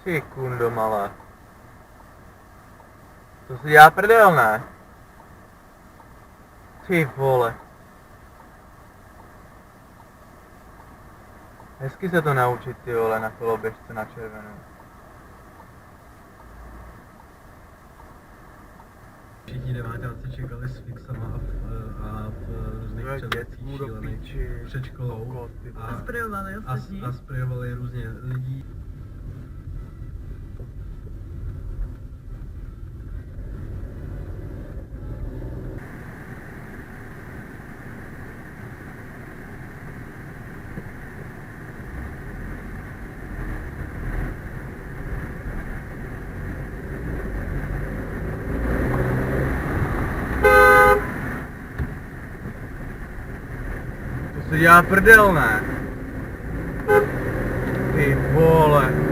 Ty kundo malé. To si dělá prdel, ne? Ty vole. Hezky se to naučit, ty vole, na koloběžce na červenou. Všichni deváťáci čekali s fixama a v různých předlecích šílených před školou a sprejovali různě lidí. To si dělá prdel, ne? Ty vole.